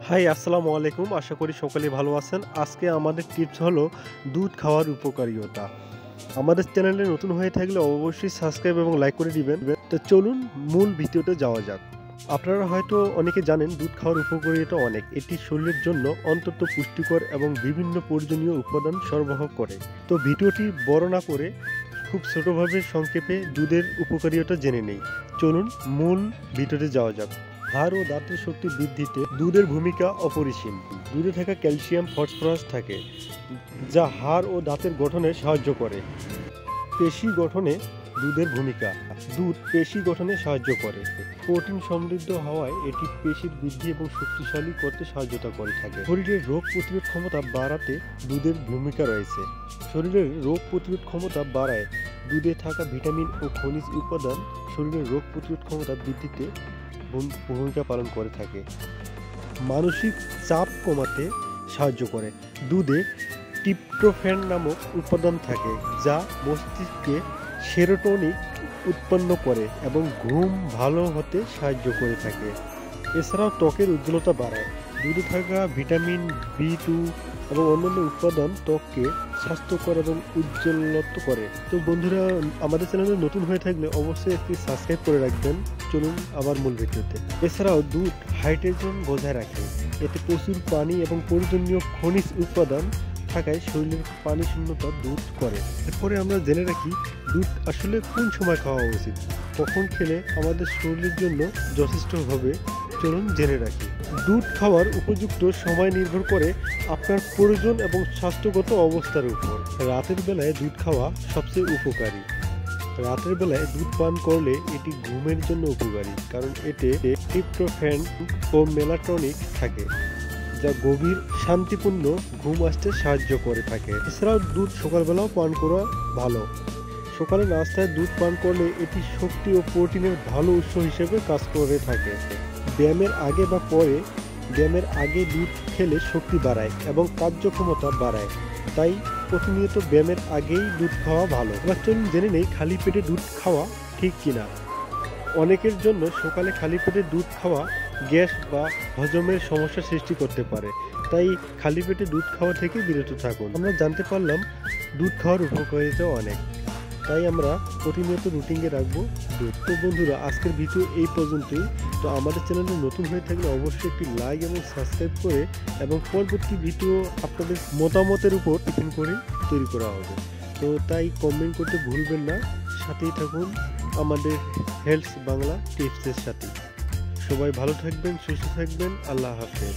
High আসসালামু আলাইকুম। আশা করি সকলে ভালো আছেন। আজকে আমাদের টিপস হলো দুধ খাওয়ার উপকারিতা। আমাদের চ্যানেলে নতুন হয়ে থাকলে অবশ্যই সাবস্ক্রাইব এবং লাইক করে দিবেন। তো চলুন মূল ভিডিওতে যাওয়া যাক। আপনারা হয়তো অনেকে জানেন দুধ খাওয়ার উপকারিতা অনেক। এটি শরীরের জন্য অত্যন্ত পুষ্টিকর এবং বিভিন্ন প্রয়োজনীয় উপাদান সরবরাহ করে। তো ভিডিওটি বড় না করে খুব ছোটোভাবে সংক্ষেপে দুধের উপকারিতা জেনে নেই। চলুন মূল ভিডিওতে যাওয়া যাক। হাড় ও দাঁতের শক্তি বৃদ্ধিতে দুধের ভূমিকা অপরিসীম। দুধে থাকা ক্যালসিয়াম, ফসফরাস থাকে, যা হাড় ও দাঁতের গঠনে সাহায্য করে। পেশি গঠনে দুধের ভূমিকা। দুধ পেশি গঠনে সাহায্য করে। প্রোটিন সমৃদ্ধ হওয়ায় এটি পেশির বৃদ্ধি এবং শক্তিশালী করতে সহায়তা করে থাকে। শরীরের রোগ প্রতিরোধ ক্ষমতা বাড়াতে দুধের ভূমিকা রয়েছে। শরীরের রোগ প্রতিরোধ ক্ষমতা বাড়ায় দুধে থাকা ভিটামিন ও খনিজ উপাদান শরীরের রোগ প্রতিরোধ ক্ষমতা বৃদ্ধিতে ভূমিকা পালন করে থাকে। মানসিক চাপ কমাতে সাহায্য করে। দুধে ট্রিপ্টোফ্যান নামক উপাদান থাকে, যা মস্তিষ্কে সেরোটোনিন উৎপন্ন করে এবং ঘুম ভালো হতে সাহায্য করে থাকে। এছাড়াও ত্বকের উজ্জ্বলতা বাড়ায়। দুধে থাকা ভিটামিন B2 এবং অন্যান্য উপাদান ত্বককে স্বাস্থ্যকর এবং উজ্জ্বলত করে। তো বন্ধুরা, আমাদের চ্যানেলে নতুন হয়ে থাকলে অবশ্যই একটি সাবস্ক্রাইব করে রাখবেন। চলুন আবার মূল ভিডিওতে। এছাড়াও দুধ হাইড্রেশন বজায় রাখে। এতে প্রচুর পানি এবং প্রয়োজনীয় খনিজ উপাদান থাকায় শরীরের পানি শূন্যতা দূর করে। এরপরে আমরা জেনে রাখি দুধ আসলে কোন সময় খাওয়া উচিত, কখন খেলে আমাদের শরীরের জন্য যথেষ্ট হবে। চলুন জেনে রাখি। দুধ খাওয়ার উপযুক্ত সময় নির্ভর করে আপনার প্রয়োজন এবং স্বাস্থ্যগত অবস্থার উপর। রাতের বেলায় দুধ খাওয়া সবচেয়ে উপকারী। রাতের বেলায় দুধ পান করলে এটি ঘুমের জন্য উপকারী, কারণ এতে ট্রিপ্টোফ্যান ও মেলাটোনিন থাকে, যা গভীর শান্তিপূর্ণ ঘুম আসতে সাহায্য করে থাকে। এছাড়াও দুধ সকালবেলাও পান করা ভালো। সকালে নাস্তায় দুধ পান করলে এটি শক্তি ও প্রোটিনের ভালো উৎস হিসেবে কাজ করে থাকে। ব্যায়ামের আগে বা পরে, ব্যায়ামের আগে দুধ খেলে শক্তি বাড়ায় এবং কার্যক্ষমতা বাড়ায়, তাই প্রতিনিয়ত ব্যায়ামের আগেই দুধ খাওয়া ভালো। এবার চলুন জেনে নেই খালি পেটে দুধ খাওয়া ঠিক কিনা। অনেকের জন্য সকালে খালি পেটে দুধ খাওয়া গ্যাস বা হজমের সমস্যা সৃষ্টি করতে পারে, তাই খালি পেটে দুধ খাওয়া থেকে বিরত থাকুন। আমরা জানতে পারলাম দুধ খাওয়ার উপকারিতা অনেক, তাই আমরা প্রতিনিয়ত রুটিনে রাখবো দুধ। তো বন্ধুরা, আজকের ভিডিও এই পর্যন্তই। তো আমাদের চ্যানেলে নতুন হয়ে থাকলে অবশ্যই একটি লাইক এবং সাবস্ক্রাইব করে এবং পরবর্তী ভিডিও আপনাদের মতামতের উপর ডিপেন্ড করে তৈরি করা হবে। তো তাই কমেন্ট করতে ভুলবেন না। সাথেই থাকুন আমাদের হেলথ বাংলা টিপসের সাথে। সবাই ভালো থাকবেন, সুস্থ থাকবেন। আল্লাহ হাফেজ।